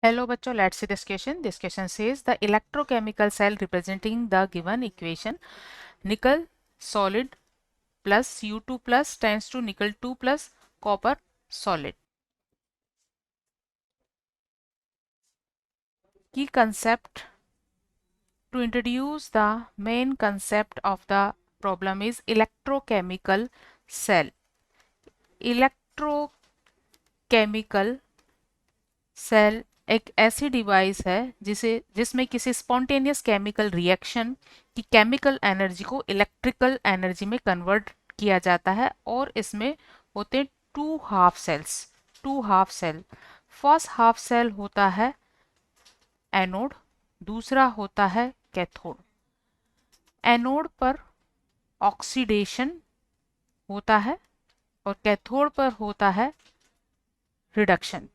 Hello bachcho, let's see this question. This question says the electrochemical cell representing the given equation nickel solid plus U2 plus tends to nickel 2 plus copper solid. Key concept to introduce the main concept of the problem is electrochemical cell. Electrochemical cell एक ऐसी device है जिसमें किसी spontaneous chemical reaction की chemical energy को electrical energy में convert किया जाता है और इसमें होते हैं two half cell. First half cell होता है एनोड, दूसरा होता है कैथोड। एनोड पर ऑक्सीडेशन होता है और कैथोड पर होता है रिडक्शन,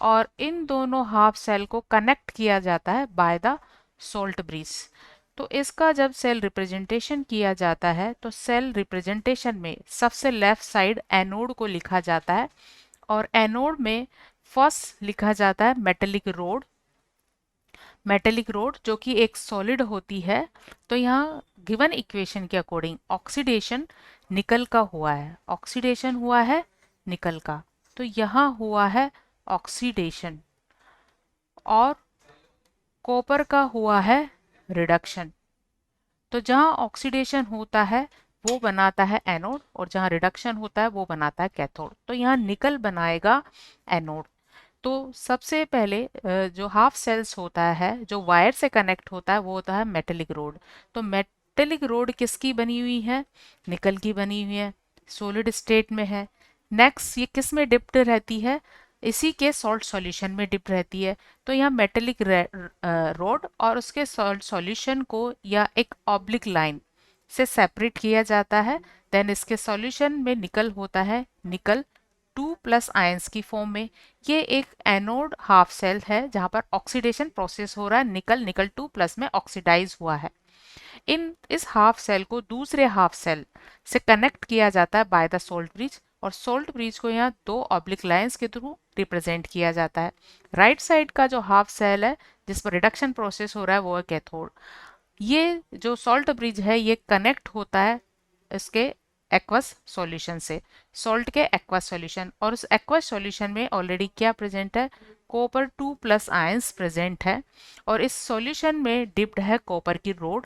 और इन दोनों हाफ सेल को कनेक्ट किया जाता है बाय द सोल्ट ब्रिज। तो इसका जब सेल रिप्रेजेंटेशन किया जाता है तो सेल रिप्रेजेंटेशन में सबसे लेफ्ट साइड एनोड को लिखा जाता है और एनोड में फर्स्ट लिखा जाता है मेटेलिक रोड जो कि एक सॉलिड होती है। तो यहाँ गिवन इक्वेशन के अकॉर्डिंग ऑक्सीडेशन निकल का हुआ है, ऑक्सीडेशन हुआ है निकल का, तो यहाँ हुआ है ऑक्सीडेशन, और कॉपर का हुआ है रिडक्शन। तो जहाँ ऑक्सीडेशन होता है वो बनाता है एनोड और जहाँ रिडक्शन होता है वो बनाता है कैथोड। तो यहाँ निकल बनाएगा एनोड। तो सबसे पहले जो हाफ सेल्स होता है जो वायर से कनेक्ट होता है वो होता है मेटेलिक रोड। तो मेटेलिक रोड किसकी बनी हुई है? निकल की बनी हुई है, सॉलिड स्टेट में है। नेक्स्ट ये किस में डिप्ट रहती है? इसी के सॉल्ट सॉल्यूशन में डिप रहती है। तो यहाँ मेटेलिक रोड और उसके सॉल्ट सॉल्यूशन को या एक ऑब्लिक लाइन से सेपरेट किया जाता है। देन इसके सॉल्यूशन में निकल होता है, निकल 2 प्लस आयंस की फॉर्म में। ये एक एनोड हाफ सेल है जहां पर ऑक्सीडेशन प्रोसेस हो रहा है, निकल 2 प्लस में ऑक्सीडाइज हुआ है। इस हाफ सेल को दूसरे हाफ सेल से कनेक्ट किया जाता है बाय द सोल्ट ब्रिज, और सोल्ट ब्रिज को यहाँ दो ऑब्लिक लाइंस के थ्रू रिप्रेजेंट किया जाता है। राइट साइड का जो हाफ सेल है जिस पर रिडक्शन प्रोसेस हो रहा है वो है कैथोड। ये जो सॉल्ट ब्रिज है ये कनेक्ट होता है इसके एक्वस सॉल्यूशन से, सॉल्ट के एक्वस सॉल्यूशन, और उस एक्वस सॉल्यूशन में ऑलरेडी क्या प्रेजेंट है? कॉपर 2 प्लस आयंस प्रेजेंट है, और इस सॉल्यूशन में डिप्ड है कॉपर की रोड।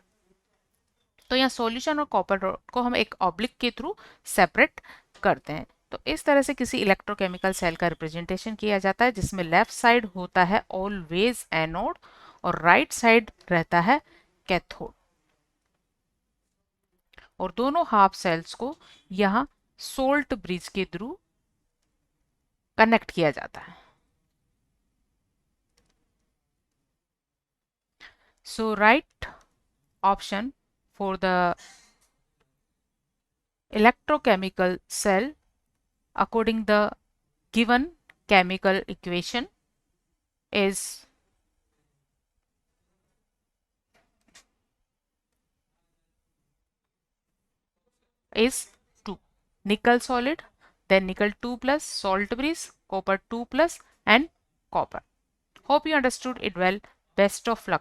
तो यहाँ सॉल्यूशन और कॉपर रोड को हम एक ऑब्लिक के थ्रू सेपरेट करते हैं। तो इस तरह से किसी इलेक्ट्रोकेमिकल सेल का रिप्रेजेंटेशन किया जाता है जिसमें लेफ्ट साइड होता है ऑलवेज एनोड और राइट साइड रहता है कैथोड, और दोनों हाफ सेल्स को यहाँ सोल्ट ब्रिज के थ्रू कनेक्ट किया जाता है। So right option for the electrochemical cell according the given chemical equation is is 2. Nickel solid, then nickel 2 plus, salt bridge, copper 2 plus and copper. Hope you understood it well. Best of luck.